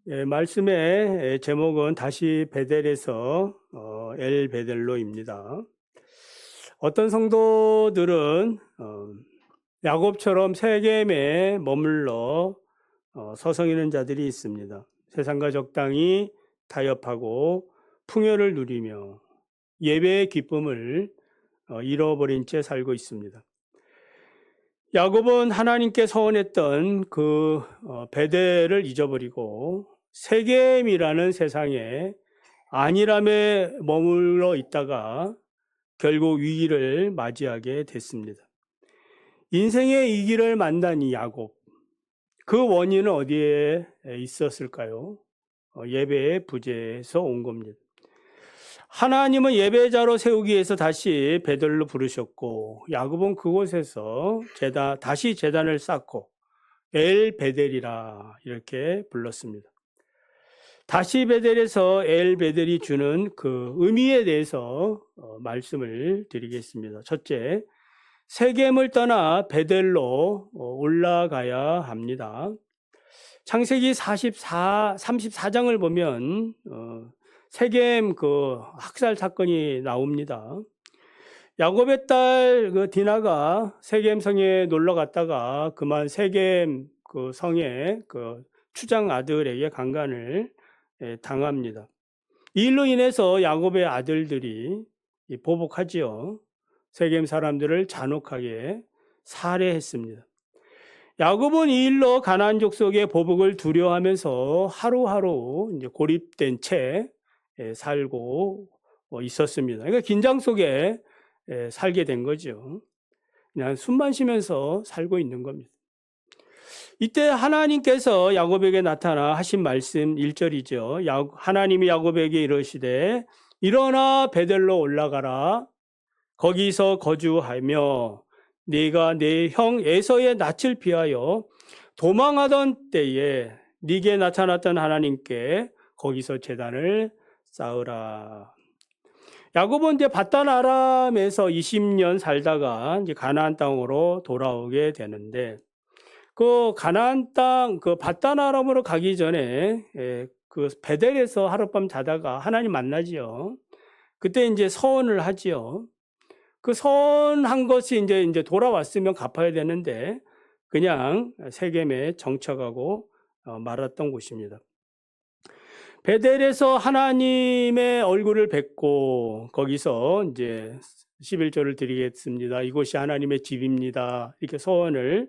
말씀의 제목은 다시 베델에서 엘 베델로입니다. 어떤 성도들은 야곱처럼 세겜에 머물러 서성이는 자들이 있습니다. 세상과 적당히 타협하고 풍요를 누리며 예배의 기쁨을 잃어버린 채 살고 있습니다. 야곱은 하나님께 서원했던 그 베델을 잊어버리고 세겜이라는 세상에 안일함에 머물러 있다가 결국 위기를 맞이하게 됐습니다. 인생의 위기를 만난 이 야곱, 그 원인은 어디에 있었을까요? 예배의 부재에서 온 겁니다. 하나님은 예배자로 세우기 위해서 다시 베델로 부르셨고 야곱은 그곳에서 다시 제단을 쌓고 엘 베델이라 이렇게 불렀습니다. 다시 베델에서 엘 베델이 주는 그 의미에 대해서 말씀을 드리겠습니다. 첫째, 세겜을 떠나 베델로 올라가야 합니다. 창세기 34장을 보면 세겜 그 학살 사건이 나옵니다. 야곱의 딸 그 디나가 세겜 성에 놀러 갔다가 그만 세겜 그 성의 그 추장 아들에게 강간을 당합니다. 이 일로 인해서 야곱의 아들들이 보복하지요. 세겜 사람들을 잔혹하게 살해했습니다. 야곱은 이 일로 가나안 족속의 보복을 두려워하면서 하루하루 이제 고립된 채 살고 있었습니다. 그러니까 긴장 속에 살게 된 거죠. 그냥 숨만 쉬면서 살고 있는 겁니다. 이때 하나님께서 야곱에게 나타나 하신 말씀 1절이죠. 하나님이 야곱에게 이르시되 일어나 베델로 올라가라. 거기서 거주하며 네가 내 형 에서의 낯을 피하여 도망하던 때에 네게 나타났던 하나님께 거기서 제단을 쌓으라. 야곱은 이제 밧단 아람에서 20년 살다가 이제 가나안 땅으로 돌아오게 되는데 그 가나안 땅 그 밧단 아람으로 가기 전에 그 베델에서 하룻밤 자다가 하나님 만나지요. 그때 이제 서원을 하지요. 그 서원한 것이 이제 돌아왔으면 갚아야 되는데 그냥 세겜에 정착하고 말았던 곳입니다. 베델에서 하나님의 얼굴을 뵙고 거기서 이제 11절을 드리겠습니다. 이곳이 하나님의 집입니다. 이렇게 서원을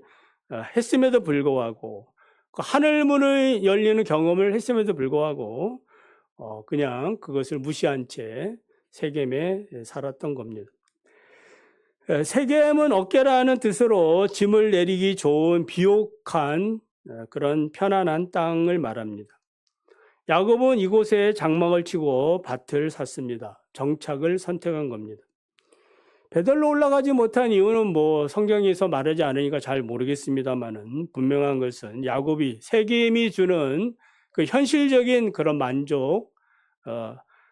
했음에도 불구하고 그 하늘문을 열리는 경험을 했음에도 불구하고 그냥 그것을 무시한 채 세겜에 살았던 겁니다. 세겜은 어깨라는 뜻으로 짐을 내리기 좋은 비옥한 그런 편안한 땅을 말합니다. 야곱은 이곳에 장막을 치고 밭을 샀습니다. 정착을 선택한 겁니다. 베델로 올라가지 못한 이유는 뭐 성경에서 말하지 않으니까 잘 모르겠습니다만은 분명한 것은 야곱이 세겜이 주는 그 현실적인 그런 만족,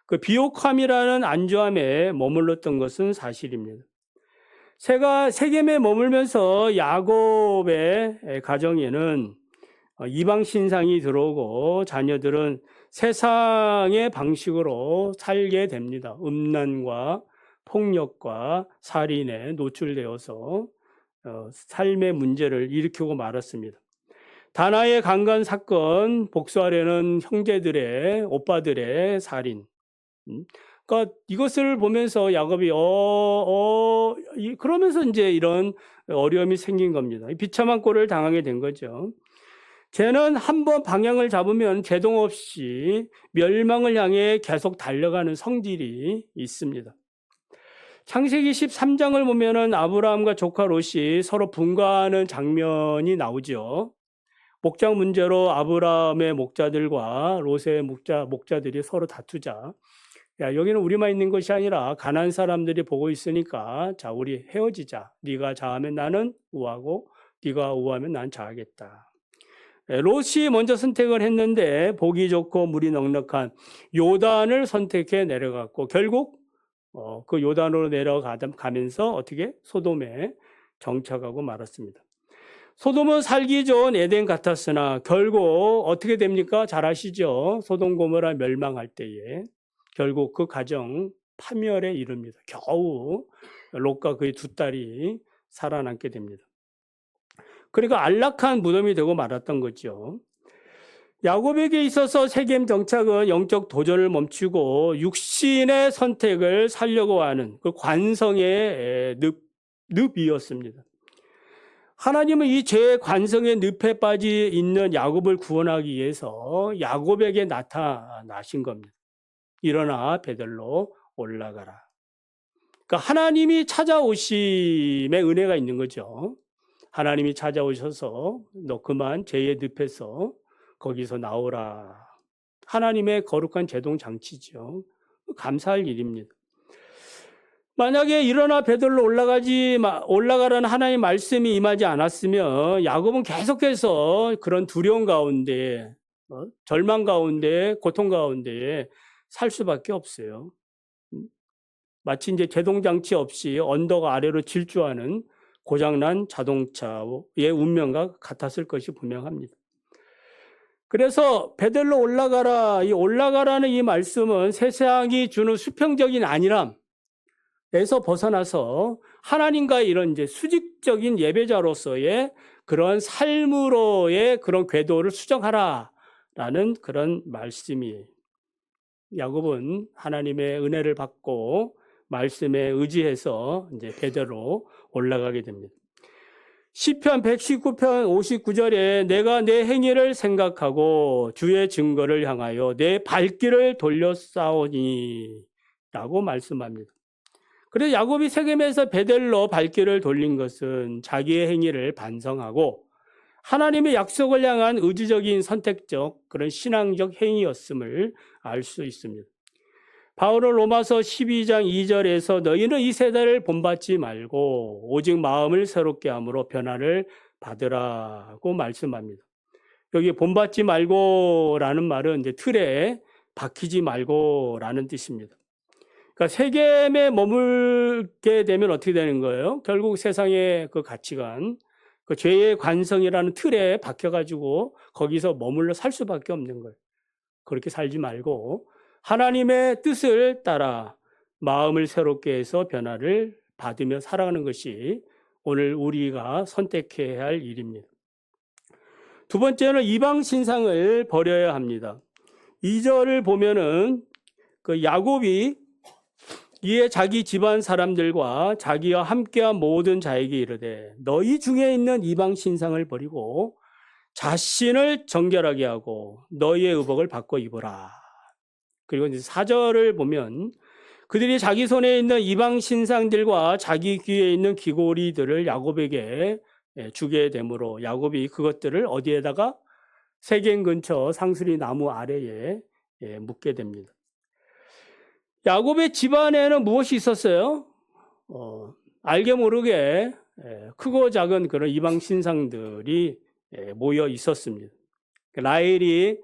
그 비옥함이라는 안주함에 머물렀던 것은 사실입니다. 세겜에 머물면서 야곱의 가정에는 이방 신상이 들어오고 자녀들은 세상의 방식으로 살게 됩니다. 음란과 폭력과 살인에 노출되어서 삶의 문제를 일으키고 말았습니다. 다나의 강간 사건 복수하려는 형제들의 오빠들의 살인. 그러니까 이것을 보면서 야곱이 그러면서 이제 이런 어려움이 생긴 겁니다. 비참한 꼴을 당하게 된 거죠. 쟤는 한번 방향을 잡으면 제동 없이 멸망을 향해 계속 달려가는 성질이 있습니다. 창세기 13장을 보면은 아브라함과 조카 롯이 서로 분가하는 장면이 나오죠. 목장 문제로 아브라함의 목자들과 롯의 목자들이 서로 다투자. 야, 여기는 우리만 있는 것이 아니라 가나안 사람들이 보고 있으니까 자, 우리 헤어지자. 네가 자하면 나는 우하고 네가 우하면 난 자하겠다. 롯이 먼저 선택을 했는데 보기 좋고 물이 넉넉한 요단을 선택해 내려갔고 결국 그 요단으로 내려가면서 어떻게 소돔에 정착하고 말았습니다. 소돔은 살기 좋은 에덴 같았으나 결국 어떻게 됩니까? 잘 아시죠? 소돔 고모라 멸망할 때에 결국 그 가정 파멸에 이릅니다. 겨우 롯과 그의 두 딸이 살아남게 됩니다. 그러니까 안락한 무덤이 되고 말았던 거죠. 야곱에게 있어서 세겜 정착은 영적 도전을 멈추고 육신의 선택을 살려고 하는 그 관성의 늪이었습니다. 하나님은 이 죄의 관성의 늪에 빠져 있는 야곱을 구원하기 위해서 야곱에게 나타나신 겁니다. 일어나 베들로 올라가라. 그러니까 하나님이 찾아오심의 은혜가 있는 거죠. 하나님이 찾아오셔서 너 그만 죄의 늪에서 거기서 나오라. 하나님의 거룩한 제동 장치죠. 감사할 일입니다. 만약에 일어나 베들로 올라가라는 하나님의 말씀이 임하지 않았으면 야곱은 계속해서 그런 두려움 가운데, 절망 가운데, 고통 가운데 살 수밖에 없어요. 마치 이제 제동 장치 없이 언덕 아래로 질주하는 고장난 자동차의 운명과 같았을 것이 분명합니다. 그래서 베들로 올라가라, 이 올라가라는 이 말씀은 세상이 주는 수평적인 안일함에서 벗어나서 하나님과의 이런 이제 수직적인 예배자로서의 그런 삶으로의 그런 궤도를 수정하라라는 그런 말씀이에요. 야곱은 하나님의 은혜를 받고 말씀에 의지해서 이제 베들로 올라가게 됩니다. 시편 119편 59절에 내가 내 행위를 생각하고 주의 증거를 향하여 내 발길을 돌렸사오니 라고 말씀합니다. 그래서 야곱이 세겜에서 베델로 발길을 돌린 것은 자기의 행위를 반성하고 하나님의 약속을 향한 의지적인 선택적 그런 신앙적 행위였음을 알 수 있습니다. 바울은 로마서 12장 2절에서 너희는 이 세대를 본받지 말고 오직 마음을 새롭게 함으로 변화를 받으라고 말씀합니다. 여기 본받지 말고라는 말은 이제 틀에 박히지 말고라는 뜻입니다. 그러니까 세겜에 머물게 되면 어떻게 되는 거예요? 결국 세상의 그 가치관, 그 죄의 관성이라는 틀에 박혀가지고 거기서 머물러 살 수밖에 없는 거예요. 그렇게 살지 말고 하나님의 뜻을 따라 마음을 새롭게 해서 변화를 받으며 살아가는 것이 오늘 우리가 선택해야 할 일입니다. 두 번째는 이방 신상을 버려야 합니다. 2절을 보면은 그 야곱이 이에 자기 집안 사람들과 자기와 함께한 모든 자에게 이르되 너희 중에 있는 이방 신상을 버리고 자신을 정결하게 하고 너희의 의복을 바꿔 입어라. 그리고 이제 4절을 보면 그들이 자기 손에 있는 이방 신상들과 자기 귀에 있는 귀고리들을 야곱에게 주게 되므로 야곱이 그것들을 어디에다가 세겜 근처 상수리 나무 아래에 묻게 됩니다. 야곱의 집안에는 무엇이 있었어요? 알게 모르게 크고 작은 그런 이방 신상들이 모여 있었습니다. 라헬이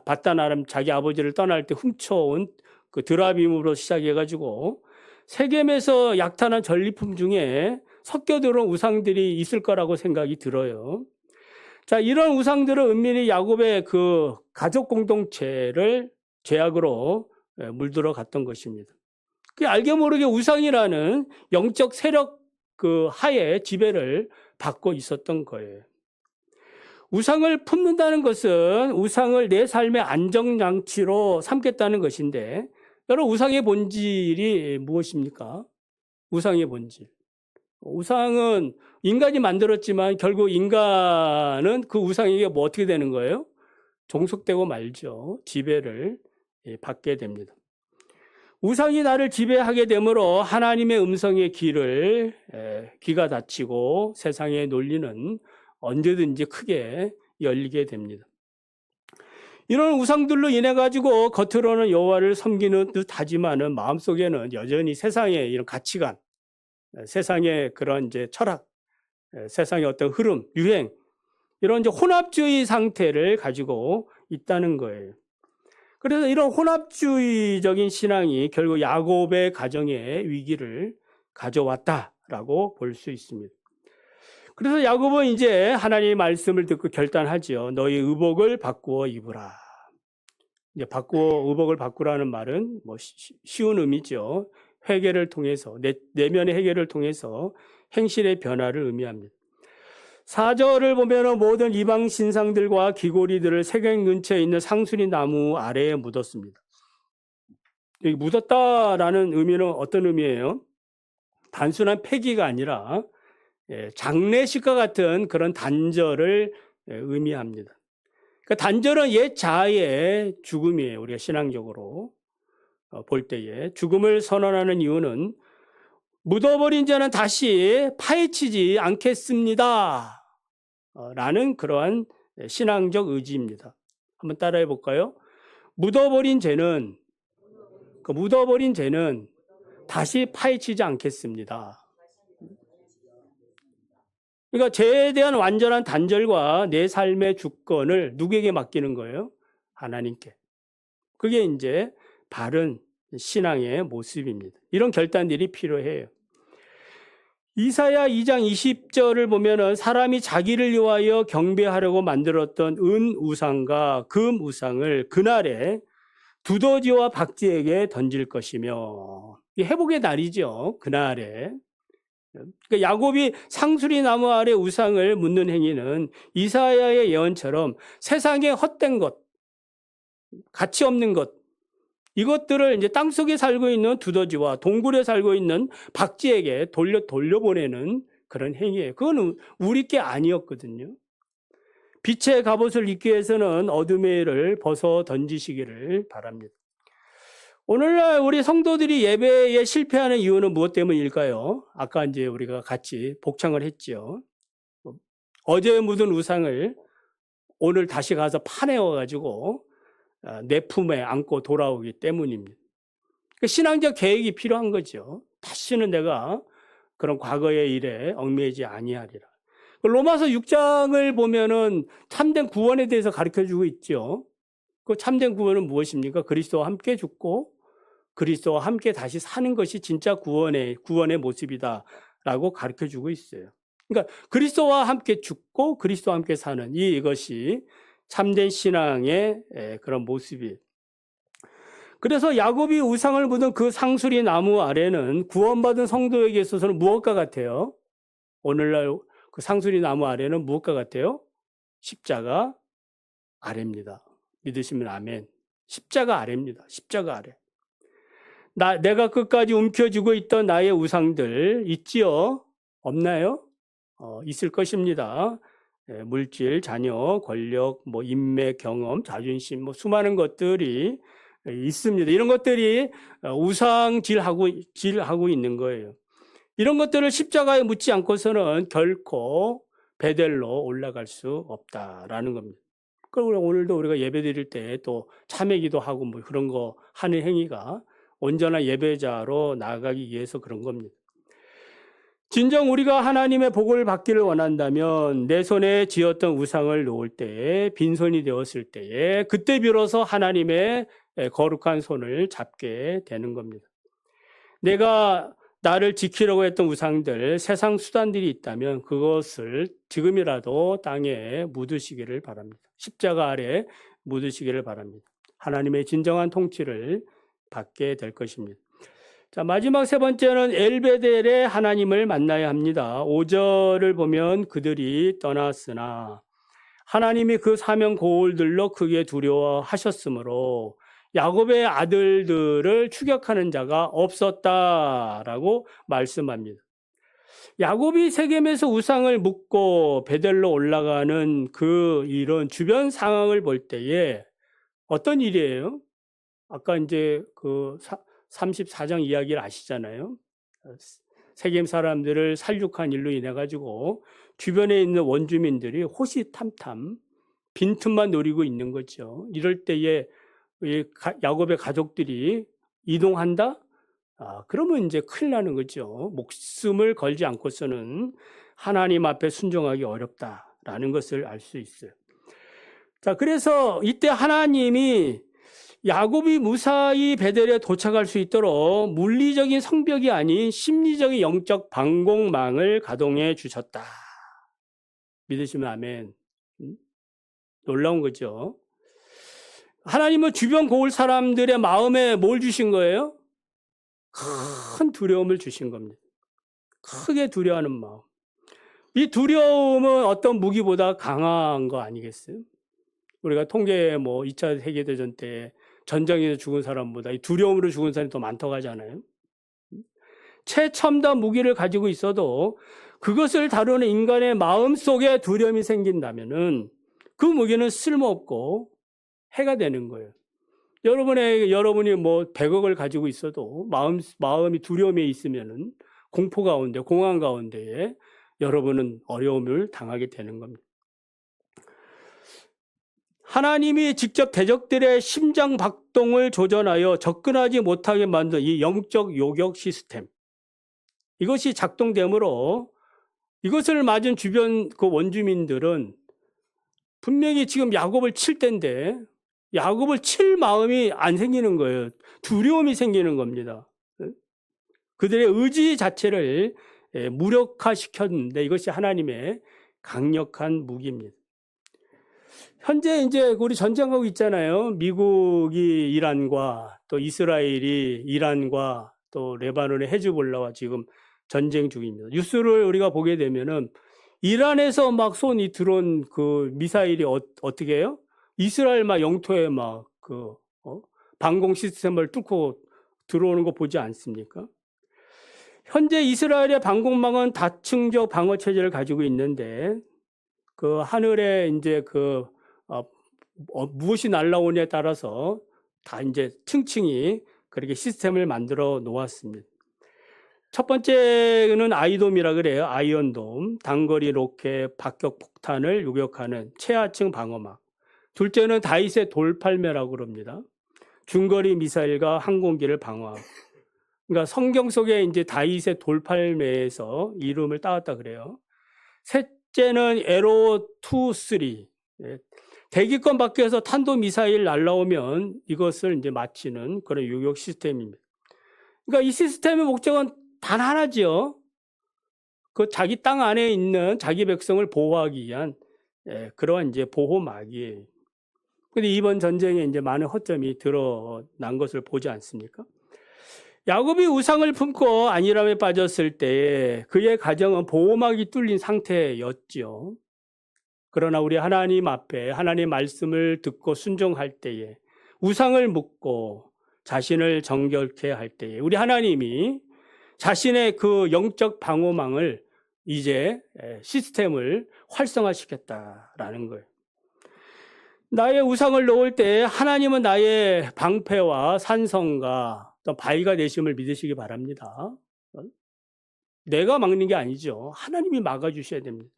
바단 아람 자기 아버지를 떠날 때 훔쳐온 그 드라빔으로 시작해가지고 세겜에서 약탈한 전리품 중에 섞여 들어온 우상들이 있을 거라고 생각이 들어요. 자, 이런 우상들은 은밀히 야곱의 그 가족 공동체를 죄악으로 물들어 갔던 것입니다. 그 알게 모르게 우상이라는 영적 세력 그 하에 지배를 받고 있었던 거예요. 우상을 품는다는 것은 우상을 내 삶의 안정장치로 삼겠다는 것인데 여러분 우상의 본질이 무엇입니까? 우상의 본질. 우상은 인간이 만들었지만 결국 인간은 그 우상에게 뭐 어떻게 되는 거예요? 종속되고 말죠. 지배를 받게 됩니다. 우상이 나를 지배하게 되므로 하나님의 음성의 귀가 닫히고 세상의 논리는 언제든지 크게 열리게 됩니다. 이런 우상들로 인해 가지고 겉으로는 여호와를 섬기는 듯하지만은 마음속에는 여전히 세상의 이런 가치관, 세상의 그런 이제 철학, 세상의 어떤 흐름, 유행 이런 이제 혼합주의 상태를 가지고 있다는 거예요. 그래서 이런 혼합주의적인 신앙이 결국 야곱의 가정에 위기를 가져왔다라고 볼 수 있습니다. 그래서 야곱은 이제 하나님의 말씀을 듣고 결단하죠. 너희 의복을 바꾸어 입으라. 이제 의복을 바꾸라는 말은 뭐 쉬운 의미죠. 회개를 통해서, 내면의 회개를 통해서 행실의 변화를 의미합니다. 4절을 보면 모든 이방 신상들과 귀고리들을 세겜 근처에 있는 상수리 나무 아래에 묻었습니다. 여기 묻었다라는 의미는 어떤 의미예요? 단순한 폐기가 아니라 장례식과 같은 그런 단절을 의미합니다. 그러니까 단절은 옛 자아의 죽음이에요. 우리가 신앙적으로 볼 때에 죽음을 선언하는 이유는 묻어버린 자는 다시 파헤치지 않겠습니다. 라는 그러한 신앙적 의지입니다. 한번 따라해 볼까요? 묻어버린 죄는 다시 파헤치지 않겠습니다. 그러니까 죄에 대한 완전한 단절과 내 삶의 주권을 누구에게 맡기는 거예요? 하나님께. 그게 이제 바른 신앙의 모습입니다. 이런 결단들이 필요해요. 이사야 2장 20절을 보면은 사람이 자기를 위하여 경배하려고 만들었던 은 우상과 금 우상을 그날에 두더지와 박쥐에게 던질 것이며, 회복의 날이죠. 그날에. 그러니까 야곱이 상수리 나무 아래 우상을 묻는 행위는 이사야의 예언처럼 세상의 헛된 것, 가치 없는 것, 이것들을 이제 땅속에 살고 있는 두더지와 동굴에 살고 있는 박쥐에게 돌려보내는 그런 행위예요. 그건 우리 게 아니었거든요. 빛의 갑옷을 입기 위해서는 어둠의 일을 벗어 던지시기를 바랍니다. 오늘날 우리 성도들이 예배에 실패하는 이유는 무엇 때문일까요? 아까 이제 우리가 같이 복창을 했죠. 어제 묻은 우상을 오늘 다시 가서 파내어가지고 내 품에 안고 돌아오기 때문입니다. 신앙적 계획이 필요한 거죠. 다시는 내가 그런 과거의 일에 얽매이지 아니하리라. 로마서 6장을 보면은 참된 구원에 대해서 가르쳐주고 있죠. 그 참된 구원은 무엇입니까? 그리스도와 함께 죽고 그리스도와 함께 다시 사는 것이 진짜 구원의 모습이다라고 가르쳐주고 있어요. 그러니까 그리스도와 함께 죽고 그리스도와 함께 사는 이것이 참된 신앙의 그런 모습이에요. 그래서 야곱이 우상을 묻은 그 상수리 나무 아래는 구원받은 성도에게 있어서는 무엇과 같아요? 오늘날 그 상수리 나무 아래는 무엇과 같아요? 십자가 아래입니다. 믿으시면 아멘. 십자가 아래입니다. 십자가 아래. 내가 끝까지 움켜쥐고 있던 나의 우상들 있지요? 없나요? 있을 것입니다. 물질, 자녀, 권력, 인맥, 경험, 자존심, 수많은 것들이 있습니다. 이런 것들이 우상질하고 있는 거예요. 이런 것들을 십자가에 묻지 않고서는 결코 베델로 올라갈 수 없다라는 겁니다. 그리고 오늘도 우리가 예배 드릴 때 또 참회기도 하고 그런 거 하는 행위가 온전한 예배자로 나아가기 위해서 그런 겁니다. 진정 우리가 하나님의 복을 받기를 원한다면 내 손에 쥐었던 우상을 놓을 때에 빈손이 되었을 때에 그때 비로소 하나님의 거룩한 손을 잡게 되는 겁니다. 내가 나를 지키려고 했던 우상들, 세상 수단들이 있다면 그것을 지금이라도 땅에 묻으시기를 바랍니다. 십자가 아래 묻으시기를 바랍니다. 하나님의 진정한 통치를 받게 될 것입니다. 자, 마지막 세 번째는 엘베델의 하나님을 만나야 합니다. 5절을 보면 그들이 떠났으나 하나님이 그 사명 고울들로 크게 두려워하셨으므로 야곱의 아들들을 추격하는 자가 없었다라고 말씀합니다. 야곱이 세겜에서 우상을 묻고 베델로 올라가는 그 이런 주변 상황을 볼 때에 어떤 일이에요? 아까 이제 그 34장 이야기를 아시잖아요. 세겜 사람들을 살육한 일로 인해 가지고 주변에 있는 원주민들이 호시탐탐 빈틈만 노리고 있는 거죠. 이럴 때에 야곱의 가족들이 이동한다? 그러면 이제 큰일 나는 거죠. 목숨을 걸지 않고서는 하나님 앞에 순종하기 어렵다라는 것을 알 수 있어요. 자, 그래서 이때 하나님이 야곱이 무사히 베델에 도착할 수 있도록 물리적인 성벽이 아닌 심리적인 영적 방공망을 가동해 주셨다. 믿으시면 아멘. 놀라운 거죠. 하나님은 주변 고을 사람들의 마음에 뭘 주신 거예요? 큰 두려움을 주신 겁니다. 크게 두려워하는 마음. 이 두려움은 어떤 무기보다 강한 거 아니겠어요? 우리가 통계에 2차 세계대전 때 전장에서 죽은 사람보다 이 두려움으로 죽은 사람이 더 많다고 하잖아요. 최첨단 무기를 가지고 있어도 그것을 다루는 인간의 마음 속에 두려움이 생긴다면은 그 무기는 쓸모없고 해가 되는 거예요. 여러분이 100억을 가지고 있어도 마음이 두려움에 있으면은 공포 가운데, 공황 가운데에 여러분은 어려움을 당하게 되는 겁니다. 하나님이 직접 대적들의 심장 박동을 조절하여 접근하지 못하게 만든 이 영적 요격 시스템. 이것이 작동되므로 이것을 맞은 주변 그 원주민들은 분명히 지금 야곱을 칠 때인데 야곱을 칠 마음이 안 생기는 거예요. 두려움이 생기는 겁니다. 그들의 의지 자체를 무력화시켰는데 이것이 하나님의 강력한 무기입니다. 현재 이제 우리 전쟁하고 있잖아요. 미국이 이란과 또 이스라엘이 이란과 또 레바논의 헤즈볼라와 지금 전쟁 중입니다. 뉴스를 우리가 보게 되면은 이란에서 막 쏜 이 드론 그 미사일이 어떻게 해요? 이스라엘 막 영토에 막 방공 시스템을 뚫고 들어오는 거 보지 않습니까? 현재 이스라엘의 방공망은 다층적 방어 체제를 가지고 있는데 그 하늘에 이제 무엇이 날라오냐에 따라서 다 이제 층층이 그렇게 시스템을 만들어 놓았습니다. 첫 번째는 아이돔이라 그래요. 아이언돔, 단거리 로켓, 박격 폭탄을 요격하는 최하층 방어막. 둘째는 다윗의 돌팔매라고 그럽니다. 중거리 미사일과 항공기를 방어하고. 그러니까 성경 속에 이제 다윗의 돌팔매에서 이름을 따왔다 그래요. 셋째는 에로 2, 3. 대기권 밖에서 탄도 미사일 날라오면 이것을 이제 맞히는 그런 요격 시스템입니다. 그러니까 이 시스템의 목적은 단 하나죠. 그 자기 땅 안에 있는 자기 백성을 보호하기 위한 그러한 이제 보호막이에요. 근데 이번 전쟁에 이제 많은 허점이 드러난 것을 보지 않습니까? 야곱이 우상을 품고 안일함에 빠졌을 때 그의 가정은 보호막이 뚫린 상태였죠. 그러나 우리 하나님 앞에 하나님 말씀을 듣고 순종할 때에 우상을 묻고 자신을 정결케 할 때에 우리 하나님이 자신의 그 영적 방어망을 이제 시스템을 활성화시켰다라는 거예요. 나의 우상을 놓을 때 하나님은 나의 방패와 산성과 또 바위가 되심을 믿으시기 바랍니다. 내가 막는 게 아니죠. 하나님이 막아주셔야 됩니다.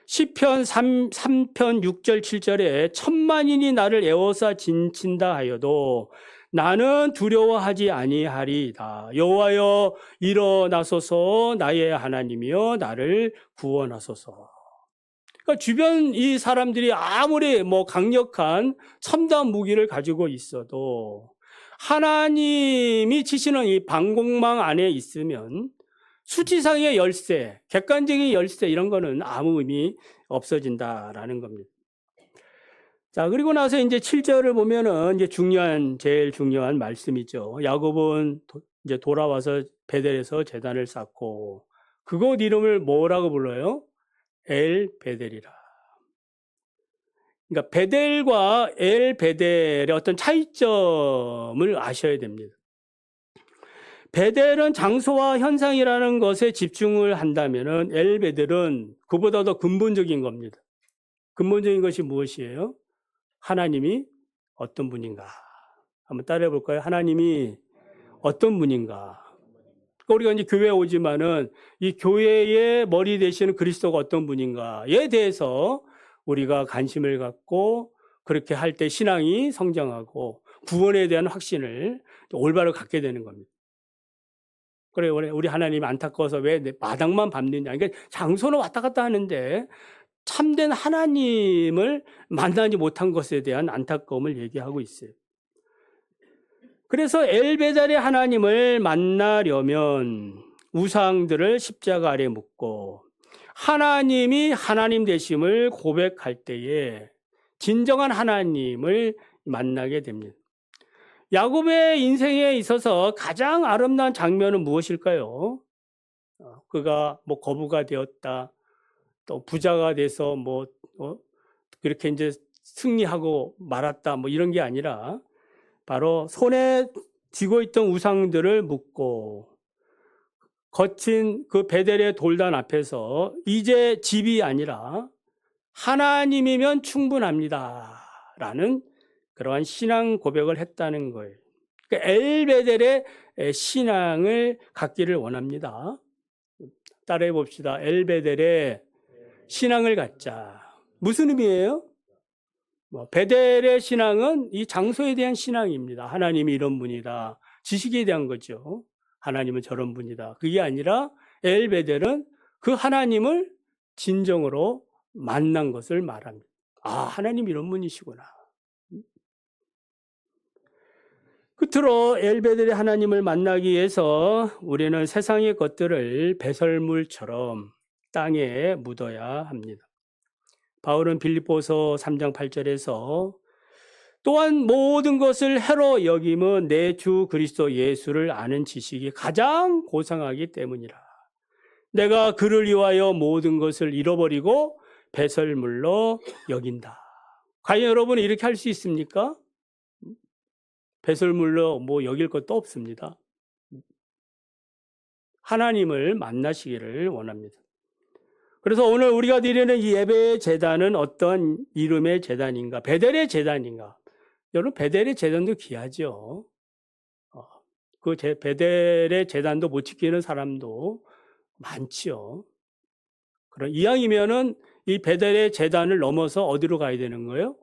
시편 3편 6절 7절에 천만인이 나를 에워싸 진친다 하여도 나는 두려워하지 아니하리이다. 여호와여 일어나소서 나의 하나님이여 나를 구원하소서. 그러니까 주변 이 사람들이 아무리 강력한 첨단 무기를 가지고 있어도 하나님이 치시는 이 방공망 안에 있으면 수치상의 열쇠, 객관적인 열쇠 이런 거는 아무 의미 없어진다라는 겁니다. 자, 그리고 나서 이제 7절을 보면은 이제 제일 중요한 말씀이죠. 야곱은 이제 돌아와서 베델에서 제단을 쌓고 그곳 이름을 뭐라고 불러요? 엘 베델이라. 그러니까 베델과 엘 베델의 어떤 차이점을 아셔야 됩니다. 베델은 장소와 현상이라는 것에 집중을 한다면은 엘 베델은 그보다 더 근본적인 겁니다. 근본적인 것이 무엇이에요? 하나님이 어떤 분인가? 한번 따라해 볼까요? 하나님이 어떤 분인가? 우리가 이제 교회에 오지만은 이 교회의 머리 되시는 그리스도가 어떤 분인가에 대해서 우리가 관심을 갖고 그렇게 할 때 신앙이 성장하고 구원에 대한 확신을 올바로 갖게 되는 겁니다. 그래, 우리 하나님이 안타까워서 왜 마당만 밟느냐. 그러니까 장소는 왔다 갔다 하는데 참된 하나님을 만나지 못한 것에 대한 안타까움을 얘기하고 있어요. 그래서 엘베달의 하나님을 만나려면 우상들을 십자가 아래 묻고 하나님이 하나님 되심을 고백할 때에 진정한 하나님을 만나게 됩니다. 야곱의 인생에 있어서 가장 아름다운 장면은 무엇일까요? 그가 뭐 거부가 되었다, 또 부자가 돼서 그렇게 이제 승리하고 말았다, 뭐 이런 게 아니라 바로 손에 쥐고 있던 우상들을 묶고 거친 그 베델의 돌단 앞에서 이제 집이 아니라 하나님이면 충분합니다 라는 그러한 신앙 고백을 했다는 거예요. 그러니까 엘베델의 신앙을 갖기를 원합니다. 따라해 봅시다. 엘베델의 신앙을 갖자. 무슨 의미예요? 베델의 신앙은 이 장소에 대한 신앙입니다. 하나님이 이런 분이다. 지식에 대한 거죠. 하나님은 저런 분이다. 그게 아니라 엘베델은 그 하나님을 진정으로 만난 것을 말합니다. 아, 하나님 이런 분이시구나. 끝으로 엘베델의 하나님을 만나기 위해서 우리는 세상의 것들을 배설물처럼 땅에 묻어야 합니다. 바울은 빌립보서 3장 8절에서 또한 모든 것을 해로 여김은 내 주 그리스도 예수를 아는 지식이 가장 고상하기 때문이라. 내가 그를 위하여 모든 것을 잃어버리고 배설물로 여긴다. 과연 여러분은 이렇게 할 수 있습니까? 배설물로 여길 것도 없습니다. 하나님을 만나시기를 원합니다. 그래서 오늘 우리가 드리는 이 예배의 제단은 어떤 이름의 제단인가? 베델의 제단인가? 여러분, 베델의 제단도 귀하죠. 그 베델의 제단도 못 지키는 사람도 많지요. 그럼 이왕이면은 이 베델의 제단을 넘어서 어디로 가야 되는 거예요?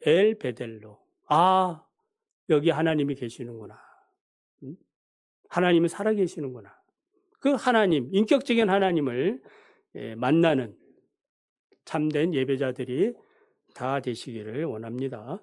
엘 베델로. 아, 여기 하나님이 계시는구나. 하나님이 살아 계시는구나. 그 하나님, 인격적인 하나님을 만나는 참된 예배자들이 다 되시기를 원합니다.